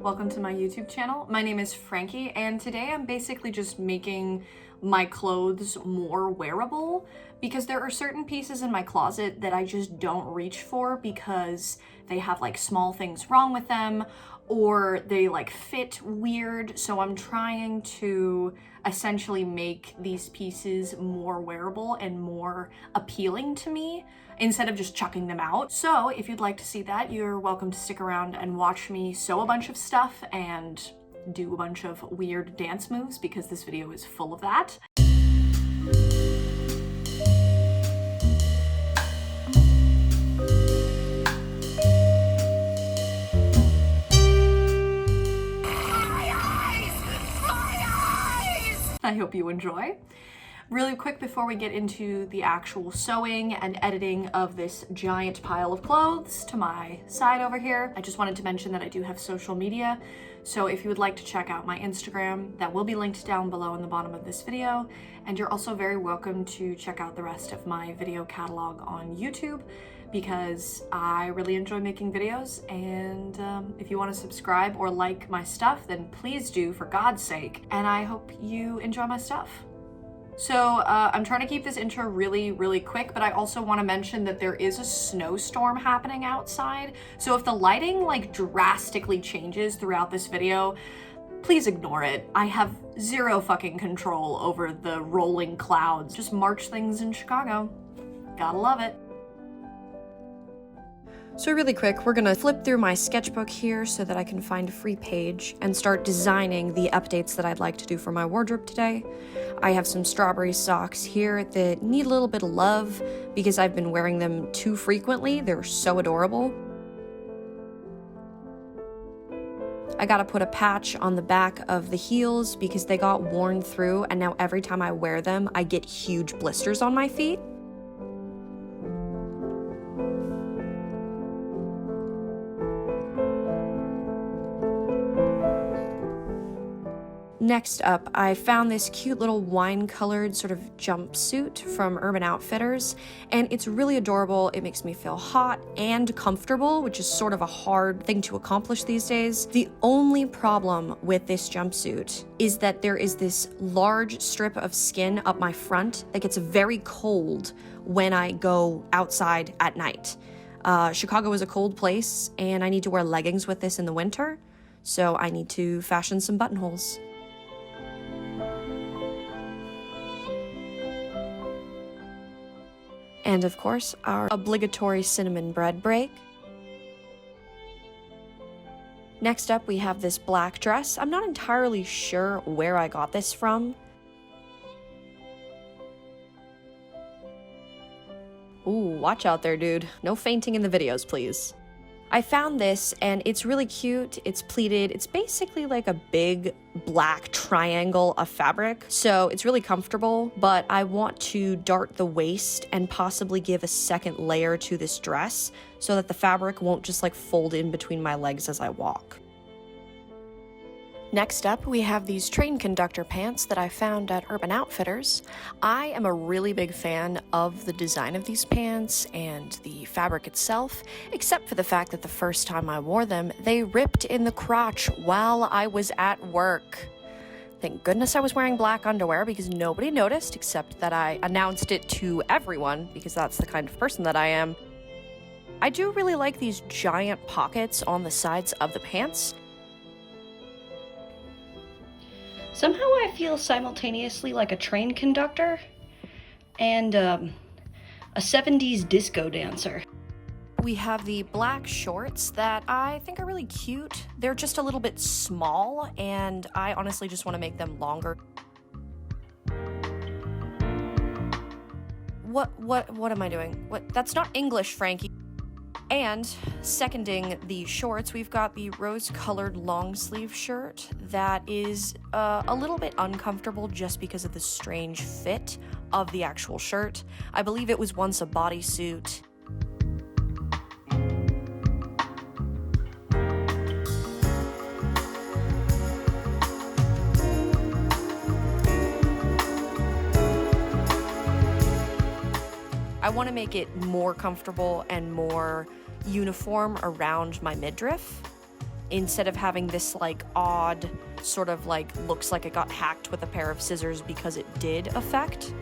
welcome to my YouTube channel. My name is Frankie, and today I'm basically just making my clothes more wearable because there are certain pieces in my closet that I just don't reach for because they have like small things wrong with them or they like fit weird. So I'm trying to essentially make these pieces more wearable and more appealing to me instead of just chucking them out. So if you'd like to see that, you're welcome to stick around and watch me sew a bunch of stuff and do a bunch of weird dance moves because this video is full of that. I hope you enjoy. Really quick before we get into the actual sewing and editing of this giant pile of clothes to my side over here, I just wanted to mention that I do have social media. So if you would like to check out my Instagram, that will be linked down below in the bottom of this video. And you're also very welcome to check out the rest of my video catalog on YouTube because I really enjoy making videos. And if you want to subscribe or like my stuff, then please do, for God's sake. And I hope you enjoy my stuff. So I'm trying to keep this intro really quick, but I also want to mention that there is a snowstorm happening outside. So if the lighting like drastically changes throughout this video, please ignore it. I have zero fucking control over the rolling clouds. Just March things in Chicago. Gotta love it. So really quick, we're gonna flip through my sketchbook here so that I can find a free page and start designing the updates that I'd like to do for my wardrobe today. I have some strawberry socks here that need a little bit of love because I've been wearing them too frequently. They're so adorable. I gotta put a patch on the back of the heels because they got worn through, and now every time I wear them, I get huge blisters on my feet. Next up, I found this cute little wine-colored sort of jumpsuit from Urban Outfitters, and it's really adorable. It makes me feel hot and comfortable, which is sort of a hard thing to accomplish these days. The only problem with this jumpsuit is that there is this large strip of skin up my front that gets very cold when I go outside at night. Chicago is a cold place, and I need to wear leggings with this in the winter, so I need to fashion some buttonholes. And of course, our obligatory cinnamon bread break. Next up, we have this black dress. I'm not entirely sure where I got this from. Ooh, watch out there, dude. No fainting in the videos, please. I found this and it's really cute. It's pleated. It's basically like a big black triangle of fabric. So it's really comfortable, but I want to dart the waist and possibly give a second layer to this dress so that the fabric won't just like fold in between my legs as I walk. Next up, we have these train conductor pants that I found at Urban Outfitters. I am a really big fan of the design of these pants and the fabric itself, except for the fact that the first time I wore them, they ripped in the crotch while I was at work. Thank goodness I was wearing black underwear because nobody noticed, except that I announced it to everyone because that's the kind of person that I am. I do really like these giant pockets on the sides of the pants. Somehow I feel simultaneously like a train conductor and a 70s disco dancer. We have the black shorts that I think are really cute. They're just a little bit small, and I honestly just want to make them longer. What am I doing? That's not English, Frankie. And seconding the shorts, we've got the rose-colored long-sleeve shirt that is a little bit uncomfortable just because of the strange fit of the actual shirt. I believe it was once a bodysuit. I want to make it more comfortable and more uniform around my midriff. instead of having this like odd sort of like looks like it got hacked with a pair of scissors because it did effect.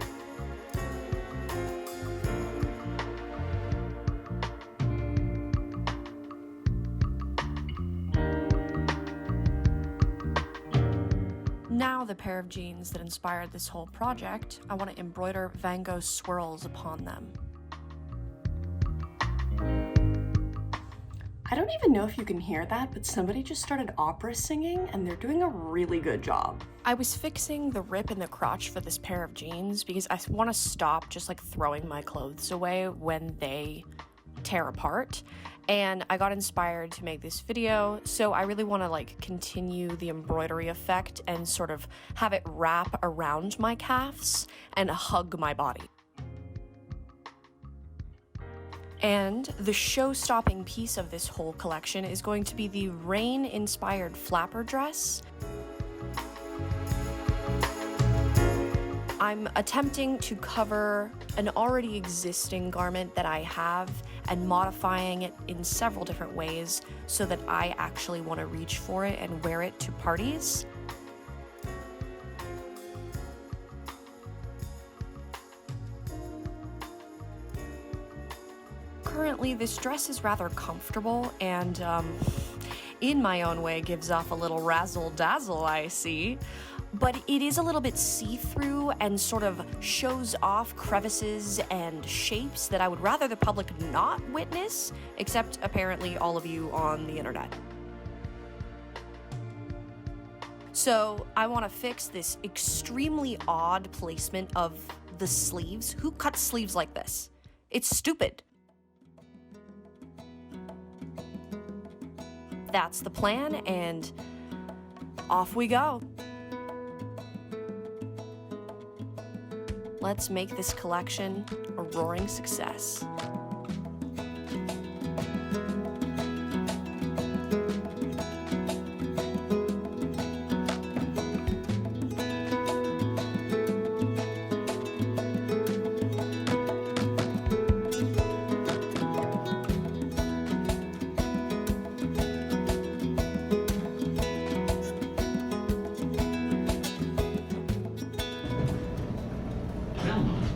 Now the pair of jeans that inspired this whole project, I want to embroider Van Gogh swirls upon them. I don't even know if you can hear that, but somebody just started opera singing and they're doing a really good job. I was fixing the rip in the crotch for this pair of jeans because I want to stop just like throwing my clothes away when they tear apart. And I got inspired to make this video, so I really want to like continue the embroidery effect and sort of have it wrap around my calves and hug my body. And the show-stopping piece of this whole collection is going to be the rain-inspired flapper dress. I'm attempting to cover an already existing garment that I have and modifying it in several different ways so that I actually want to reach for it and wear it to parties. Currently, this dress is rather comfortable and, in my own way, gives off a little razzle-dazzle, I see. But it is a little bit see-through and sort of shows off crevices and shapes that I would rather the public not witness, except apparently all of you on the internet. So I want to fix this extremely odd placement of the sleeves. Who cuts sleeves like this? It's stupid. That's the plan, and off we go. Let's make this collection a roaring success.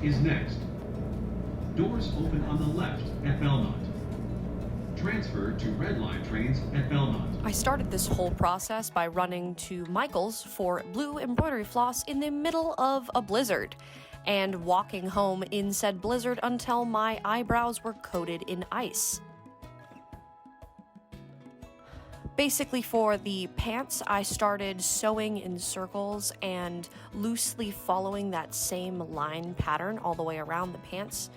Is next. Doors open on the left at Belmont. Transfer to Red Line trains at Belmont. I started this whole process by running to Michael's for blue embroidery floss in the middle of a blizzard and walking home in said blizzard until my eyebrows were coated in ice. Basically, for the pants, I started sewing in circles and loosely following that same line pattern all the way around the pants.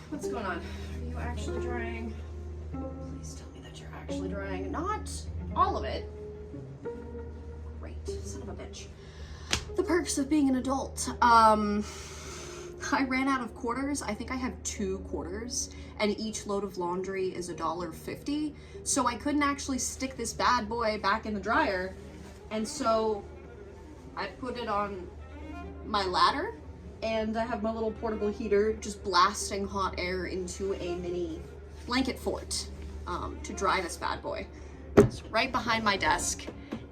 What's going on? Are you actually drying? Please tell me that you're actually drying. Not all of it. Great, son of a bitch. The perks of being an adult. I ran out of quarters. I think I have 2 quarters, and each load of laundry is $1.50. So I couldn't actually stick this bad boy back in the dryer, and so I put it on my ladder. And I have my little portable heater just blasting hot air into a mini blanket fort to dry this bad boy. It's right behind my desk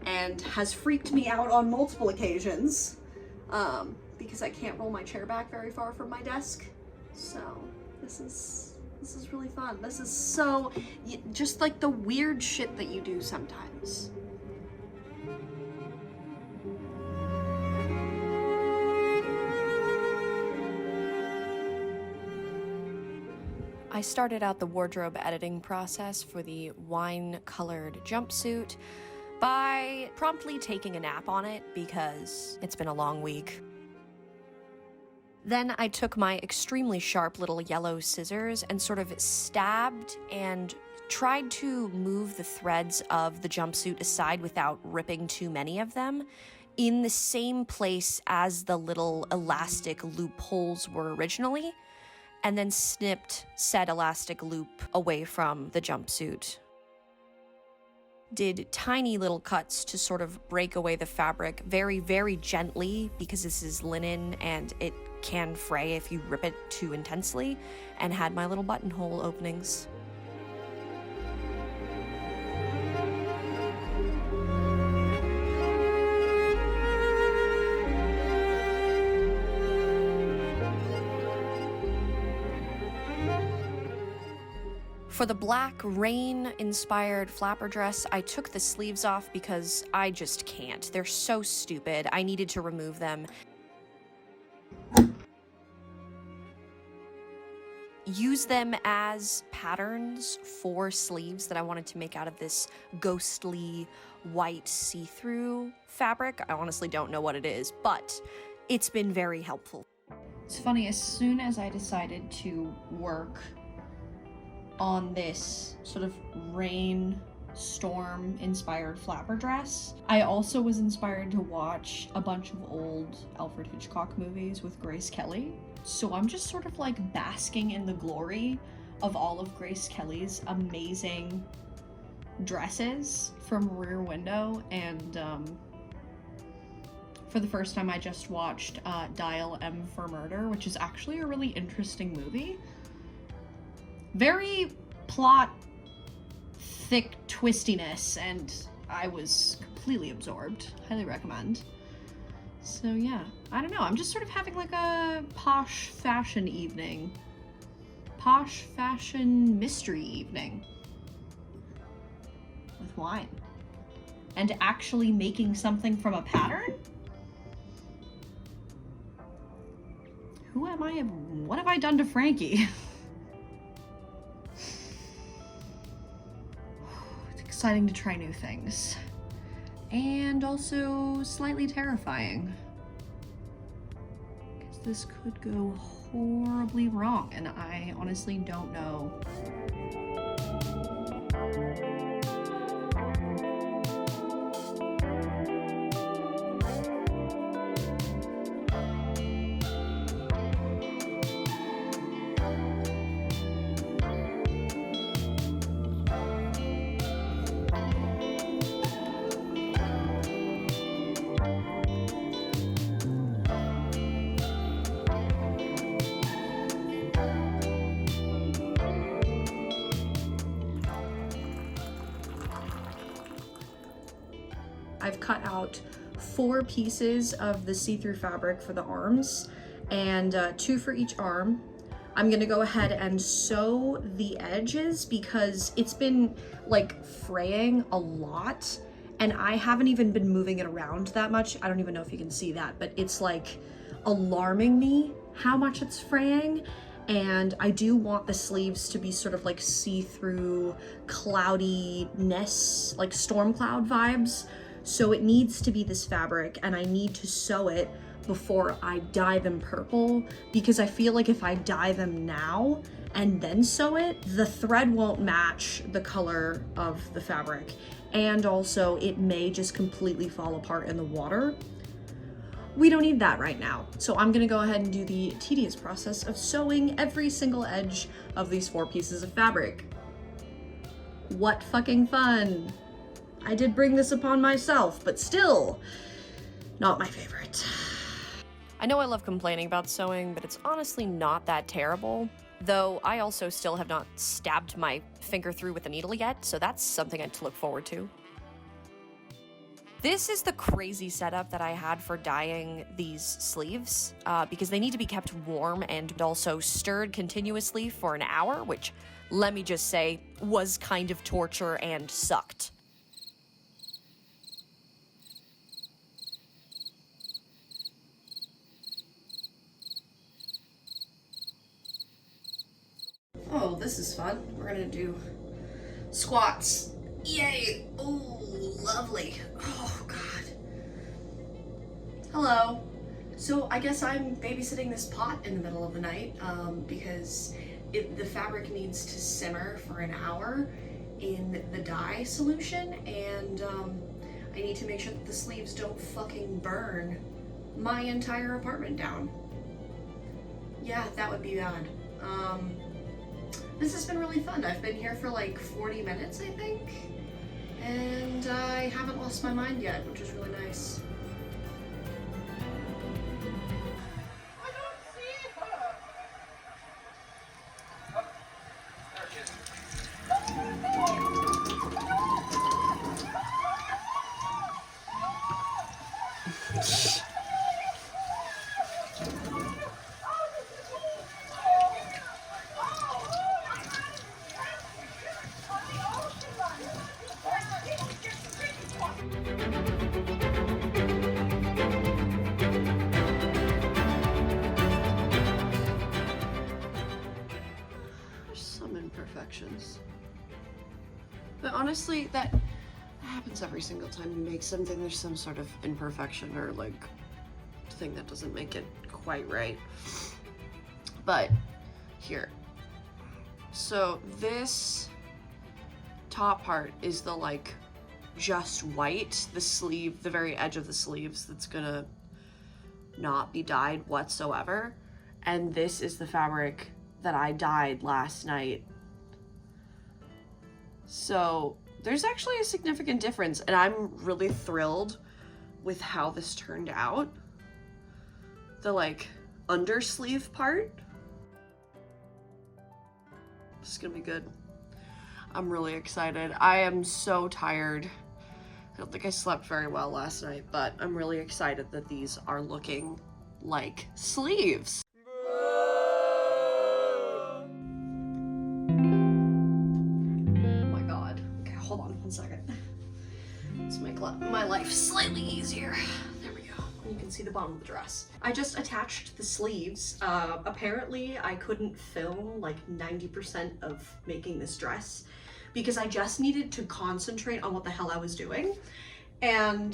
and has freaked me out on multiple occasions because I can't roll my chair back very far from my desk. So this is really fun. This is so just like the weird shit that you do sometimes. I started out the wardrobe editing process for the wine-colored jumpsuit by promptly taking a nap on it because it's been a long week. Then I took my extremely sharp little yellow scissors and sort of stabbed and tried to move the threads of the jumpsuit aside without ripping too many of them in the same place as the little elastic loopholes were originally, and then snipped said elastic loop away from the jumpsuit. Did tiny little cuts to sort of break away the fabric very, very gently, because this is linen and it can fray if you rip it too intensely, and had my little buttonhole openings. For the black rain-inspired flapper dress, I took the sleeves off because I just can't. They're so stupid. I needed to remove them. Use them as patterns for sleeves that I wanted to make out of this ghostly white see-through fabric. I honestly don't know what it is, but it's been very helpful. It's funny, as soon as I decided to work on this sort of rainstorm inspired flapper dress, I also was inspired to watch a bunch of old Alfred Hitchcock movies with Grace Kelly. So I'm just sort of like basking in the glory of all of Grace Kelly's amazing dresses from Rear Window, and for the first time I just watched Dial M for Murder, which is actually a really interesting movie. Very plot thick twistiness, and I was completely absorbed. Highly recommend. So yeah, I don't know, I'm just sort of having like a posh fashion evening. Posh fashion mystery evening. With wine. And actually making something from a pattern? Who am I? What have I done to Frankie? Exciting to try new things, and also slightly terrifying, because this could go horribly wrong, and I honestly don't know. I've cut out 4 pieces of the see-through fabric for the arms, and 2 for each arm. I'm gonna go ahead and sew the edges because it's been like fraying a lot, and I haven't even been moving it around that much. I don't even know if you can see that, but it's like alarming me how much it's fraying. And I do want the sleeves to be sort of like see-through cloudiness, like storm cloud vibes. So it needs to be this fabric, and I need to sew it before I dye them purple, because I feel like if I dye them now and then sew it, the thread won't match the color of the fabric, and also it may just completely fall apart in the water. We don't need that right now. So I'm gonna go ahead and do the tedious process of sewing every single edge of these 4 pieces of fabric. What fucking fun. I did bring this upon myself, but still, not my favorite. I know I love complaining about sewing, but it's honestly not that terrible. Though I also still have not stabbed my finger through with a needle yet, so that's something to look forward to. This is the crazy setup that I had for dyeing these sleeves, because they need to be kept warm and also stirred continuously for an hour, which, let me just say, was kind of torture and sucked. Oh, this is fun. We're gonna do squats. Yay! Oh, lovely. Oh, God. Hello. So I guess I'm babysitting this pot in the middle of the night because the fabric needs to simmer for an hour in the dye solution, and I need to make sure that the sleeves don't fucking burn my entire apartment down. Yeah, that would be bad. This has been really fun. I've been here for like 40 minutes, I think. And I haven't lost my mind yet, which is really nice. I don't see her. Oh, there she is. There's some imperfections. But honestly, that happens every single time you make something. There's some sort of imperfection or like thing that doesn't make it quite right. But here. So this top part is the like just white, the sleeve, the very edge of the sleeves that's gonna not be dyed whatsoever. And this is the fabric that I dyed last night. So there's actually a significant difference, and I'm really thrilled with how this turned out. The like undersleeve part. This is gonna be good. I'm really excited. I am so tired. I don't think I slept very well last night, but I'm really excited that these are looking like sleeves. Oh my god. Okay, hold on 1 second. Let's make my life slightly easier. There we go. You can see the bottom of the dress. I just attached the sleeves. Apparently I couldn't film like 90% of making this dress because I just needed to concentrate on what the hell I was doing. And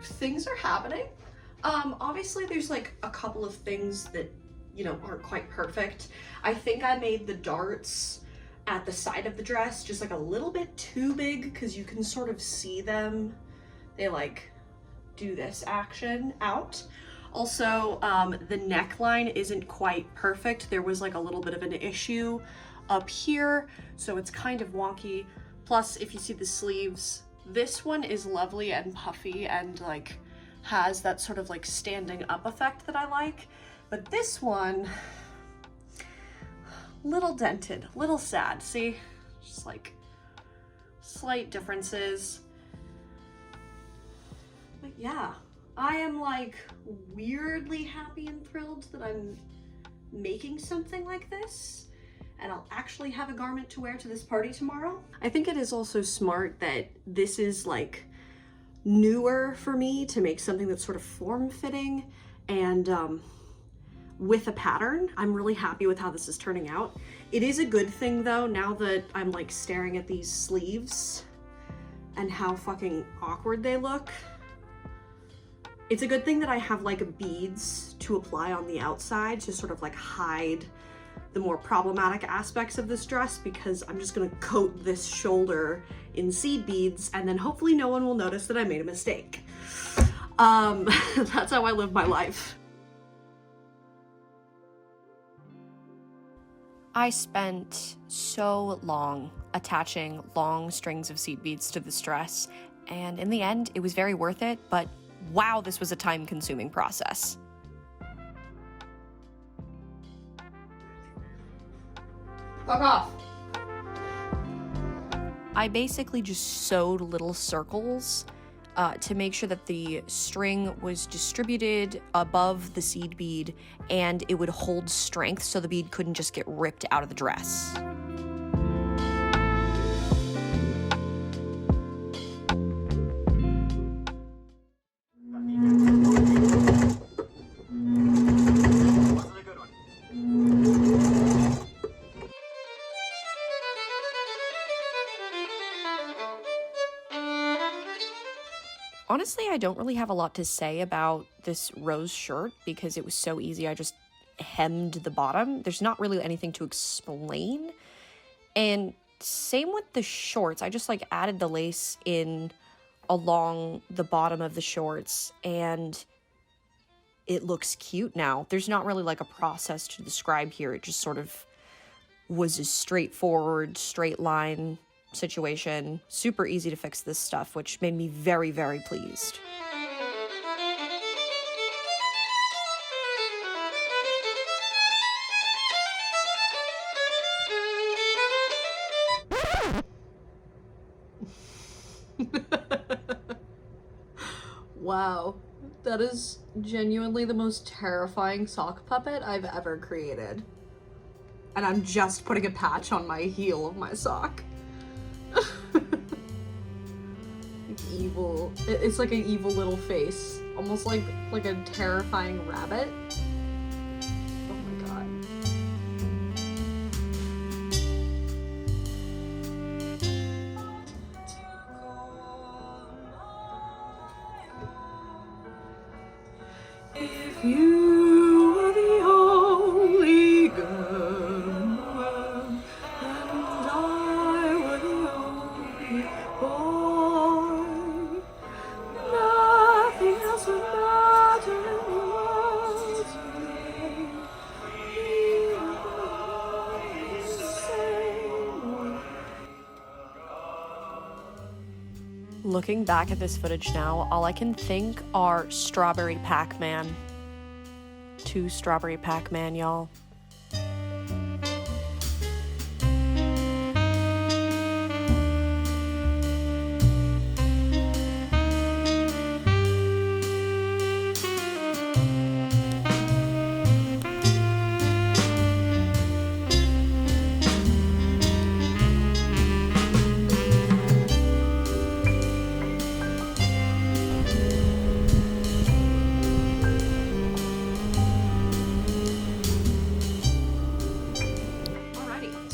things are happening. Obviously there's like a couple of things that, you know, aren't quite perfect. I think I made the darts at the side of the dress just like a little bit too big because you can sort of see them. They like do this action out. Also, the neckline isn't quite perfect. There was like a little bit of an issue up here, so it's kind of wonky. Plus, if you see the sleeves, this one is lovely and puffy and like has that sort of like standing up effect that I like. But this one, little dented, little sad. See, just like slight differences. But yeah, I am like weirdly happy and thrilled that I'm making something like this and I'll actually have a garment to wear to this party tomorrow. I think it is also smart that this is like newer for me to make something that's sort of form-fitting and with a pattern. I'm really happy with how this is turning out. It is a good thing though, now that I'm like staring at these sleeves and how fucking awkward they look. It's a good thing that I have like beads to apply on the outside to sort of like hide the more problematic aspects of this dress, because I'm just gonna coat this shoulder in seed beads and then hopefully no one will notice that I made a mistake. That's how I live my life. I spent so long attaching long strings of seed beads to this dress, and in the end, it was very worth it, but wow, this was a time-consuming process. Fuck off. I basically just sewed little circles to make sure that the string was distributed above the seed bead and it would hold strength so the bead couldn't just get ripped out of the dress. Honestly, I don't really have a lot to say about this rose shirt because it was so easy. I just hemmed the bottom. There's not really anything to explain. And same with the shorts. I just like added the lace in along the bottom of the shorts, and it looks cute now. There's not really like a process to describe here. It just sort of was a straightforward, straight line situation. Super easy to fix this stuff, which made me very, very pleased. Wow, that is genuinely the most terrifying sock puppet I've ever created. And I'm just putting a patch on my heel of my sock. Like evil. It's like an evil little face. Almost like a terrifying rabbit. Oh my god. If you were the only girl in the world, and I were the only boy, nothing else would matter in the world today. We were the same. Looking back at this footage now, all I can think are Strawberry Pac-Man. 2 Strawberry Pac-Man, y'all.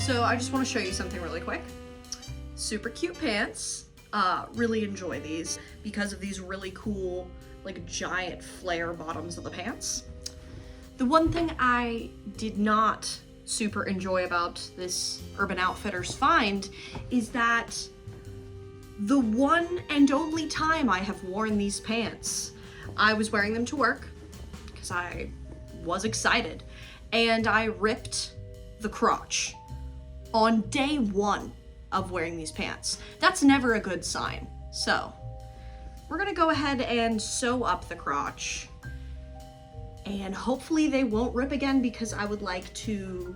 So I just want to show you something really quick. Super cute pants. Really enjoy these because of these really cool, like giant flare bottoms of the pants. The one thing I did not super enjoy about this Urban Outfitters find is that the one and only time I have worn these pants, I was wearing them to work because I was excited, and I ripped the crotch on day 1 of wearing these pants. That's never a good sign. So we're gonna go ahead and sew up the crotch, and hopefully they won't rip again because I would like to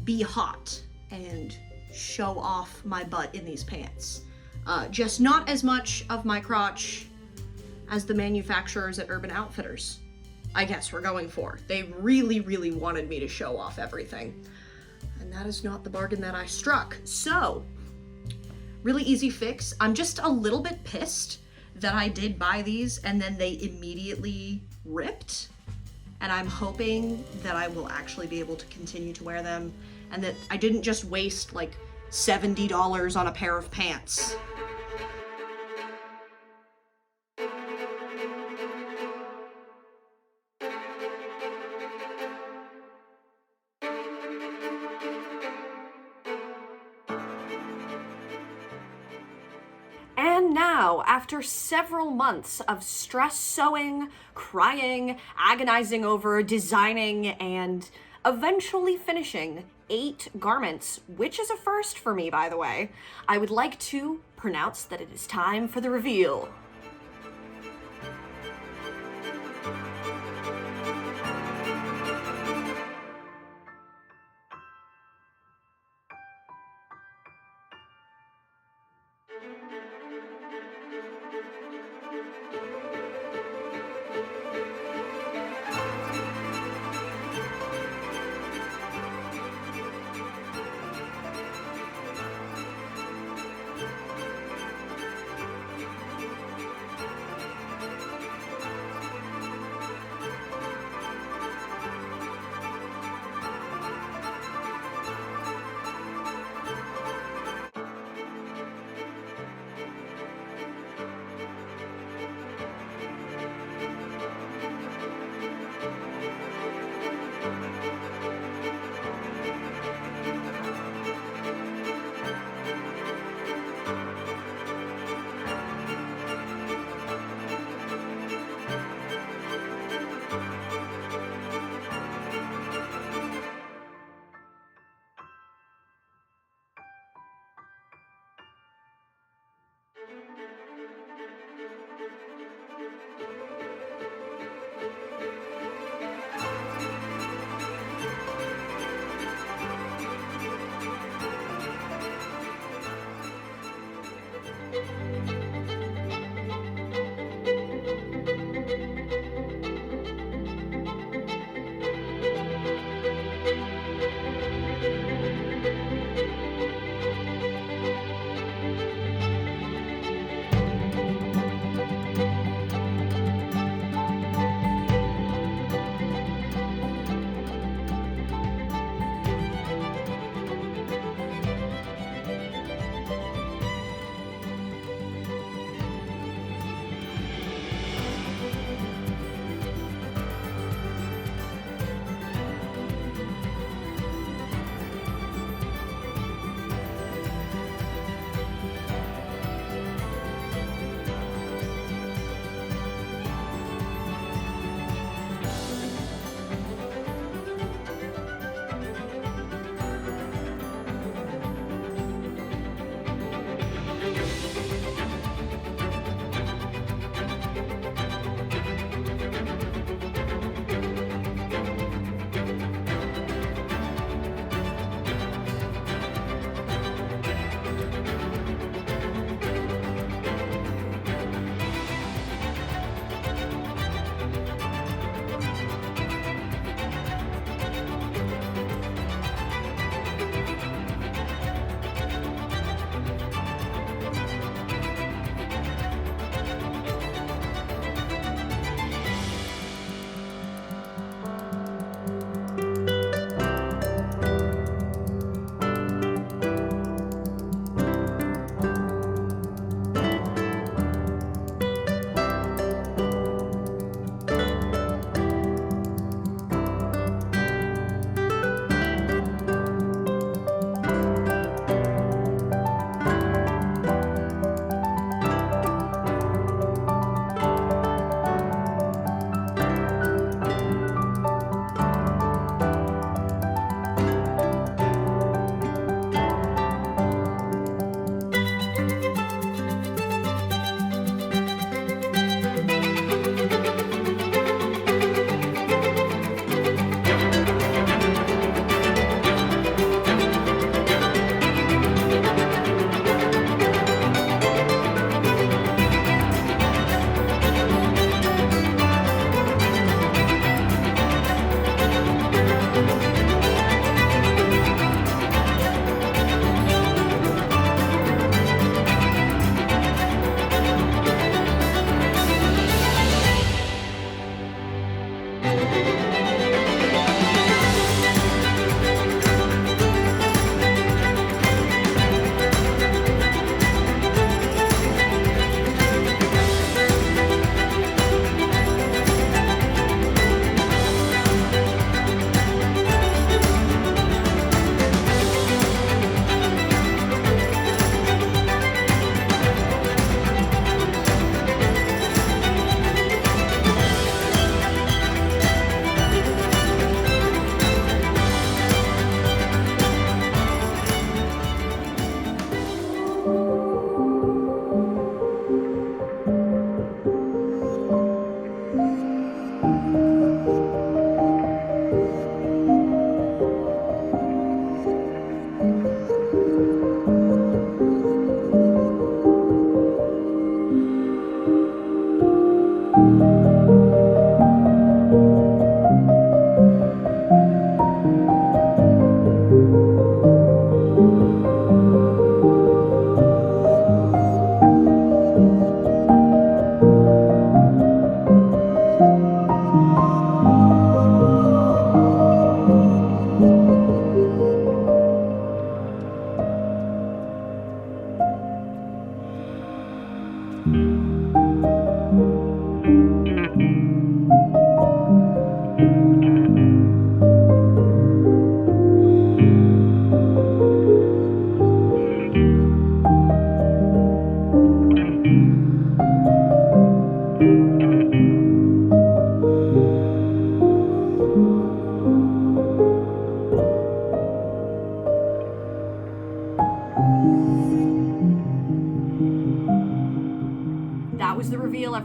be hot and show off my butt in these pants. Just not as much of my crotch as the manufacturers at Urban Outfitters, I guess, were going for. They really, really wanted me to show off everything. And that is not the bargain that I struck. So, really easy fix. I'm just a little bit pissed that I did buy these and then they immediately ripped. And I'm hoping that I will actually be able to continue to wear them and that I didn't just waste like $70 on a pair of pants. And now, after several months of stress sewing, crying, agonizing over, designing, and eventually finishing 8 garments, which is a first for me, by the way, I would like to pronounce that it is time for the reveal.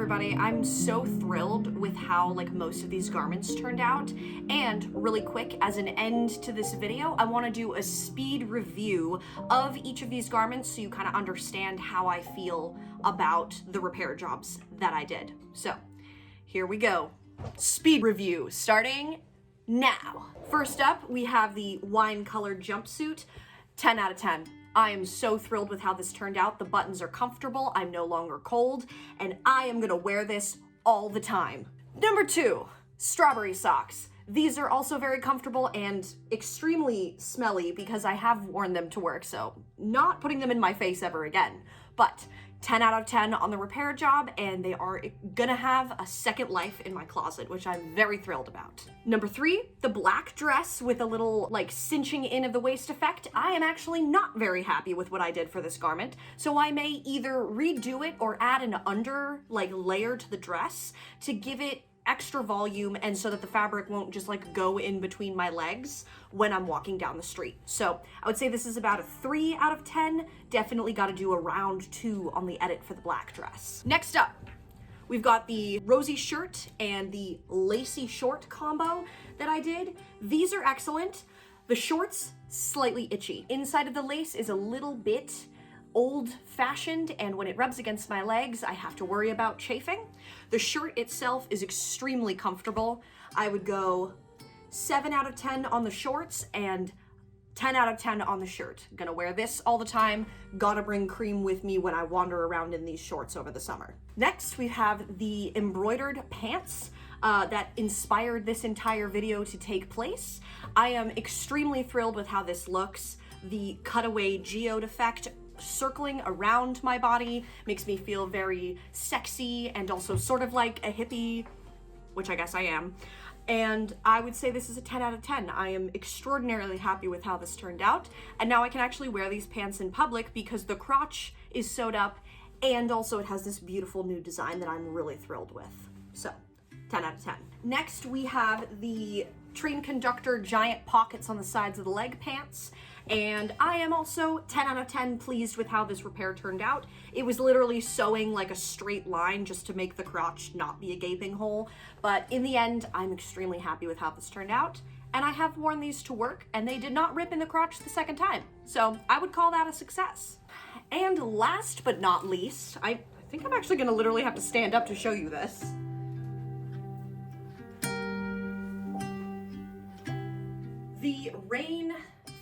everybody. I'm so thrilled with how like most of these garments turned out. And really quick, as an end to this video, I want to do a speed review of each of these garments so you kind of understand how I feel about the repair jobs that I did. So here we go. Speed review starting now. First up, we have the wine colored jumpsuit. 10 out of 10. I am so thrilled with how this turned out. The buttons are comfortable, I'm no longer cold, and I am gonna wear this all the time. Number 2, strawberry socks. These are also very comfortable and extremely smelly because I have worn them to work, so not putting them in my face ever again. But 10 out of 10 on the repair job, and they are gonna have a second life in my closet, which I'm very thrilled about. Number 3, the black dress with a little like cinching in of the waist effect. I am actually not very happy with what I did for this garment, so I may either redo it or add an under like layer to the dress to give it extra volume and so that the fabric won't just like go in between my legs when I'm walking down the street. So I would say this is about a 3 out of 10. Definitely got to do a round 2 on the edit for the black dress. Next up, we've got the rosy shirt and the lacy short combo that I did. These are excellent. The shorts, slightly itchy. Inside of the lace is a little bit old-fashioned, and when it rubs against my legs, I have to worry about chafing. The shirt itself is extremely comfortable. I would go 7 out of 10 on the shorts and 10 out of 10 on the shirt. Gonna wear this all the time. Gotta bring cream with me when I wander around in these shorts over the summer. Next, we have the embroidered pants that inspired this entire video to take place. I am extremely thrilled with how this looks. The cutaway geode effect circling around my body makes me feel very sexy and also sort of like a hippie, which I guess I am. And I would say this is a 10 out of 10. I am extraordinarily happy with how this turned out. And now I can actually wear these pants in public because the crotch is sewed up and also it has this beautiful new design that I'm really thrilled with. So 10 out of 10. Next, we have the train conductor giant pockets on the sides of the leg pants. And I am also 10 out of 10 pleased with how this repair turned out. It was literally sewing like a straight line just to make the crotch not be a gaping hole. But in the end, I'm extremely happy with how this turned out. And I have worn these to work and they did not rip in the crotch the second time. So I would call that a success. And last but not least, I think I'm actually gonna literally have to stand up to show you this. The rain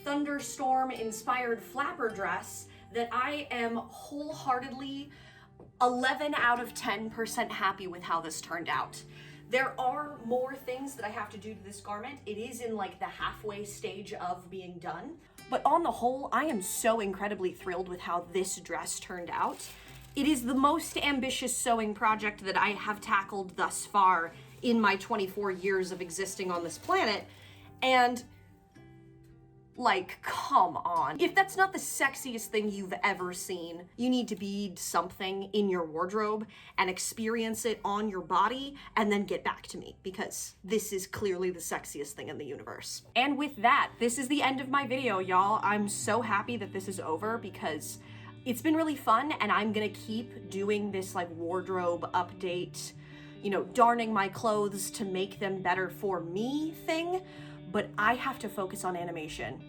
thunderstorm inspired flapper dress that I am wholeheartedly 11 out of 10% happy with how this turned out. There are more things that I have to do to this garment. It is in like the halfway stage of being done. But on the whole, I am so incredibly thrilled with how this dress turned out. It is the most ambitious sewing project that I have tackled thus far in my 24 years of existing on this planet. And like, come on. If that's not the sexiest thing you've ever seen, you need to bead something in your wardrobe and experience it on your body and then get back to me, because this is clearly the sexiest thing in the universe. And with that, this is the end of my video, y'all. I'm so happy that this is over because it's been really fun and I'm gonna keep doing this like wardrobe update, you know, darning my clothes to make them better for me thing. But I have to focus on animation.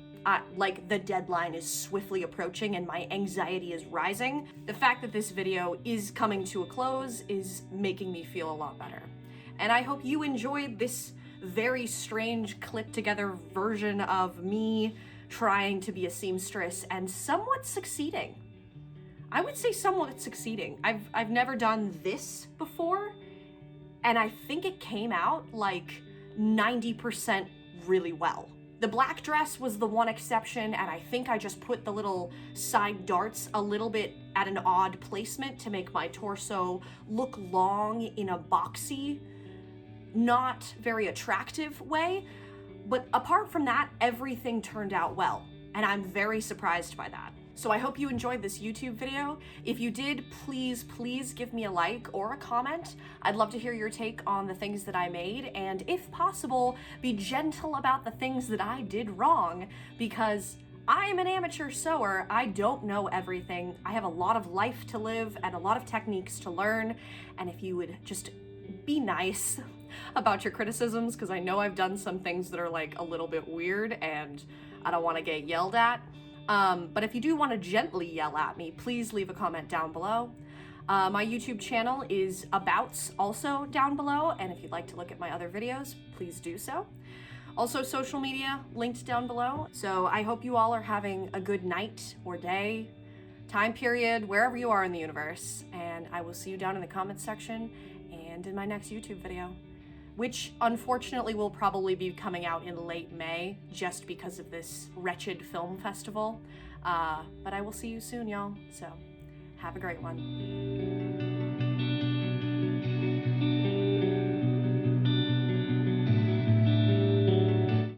Like the deadline is swiftly approaching and my anxiety is rising. The fact that this video is coming to a close is making me feel a lot better. And I hope you enjoyed this very strange clipped together version of me trying to be a seamstress and somewhat succeeding. I would say somewhat succeeding. I've never done this before, and I think it came out like 90% really well. The black dress was the one exception, and I think I just put the little side darts a little bit at an odd placement to make my torso look long in a boxy, not very attractive way. But apart from that, everything turned out well, and I'm very surprised by that. So I hope you enjoyed this YouTube video. If you did, please give me a like or a comment. I'd love to hear your take on the things that I made, and if possible, be gentle about the things that I did wrong, because I am an amateur sewer. I don't know everything. I have a lot of life to live and a lot of techniques to learn. And if you would just be nice about your criticisms, because I know I've done some things that are like a little bit weird and I don't want to get yelled at. But if you do want to gently yell at me, please leave a comment down below. My YouTube channel is Abouts also down below, and if you'd like to look at my other videos, please do so. Also, social media linked down below. So I hope you all are having a good night or day, time period, wherever you are in the universe, and I will see you down in the comments section and in my next YouTube video, which unfortunately will probably be coming out in late May just because of this wretched film festival. But I will see you soon, y'all. So have a great one.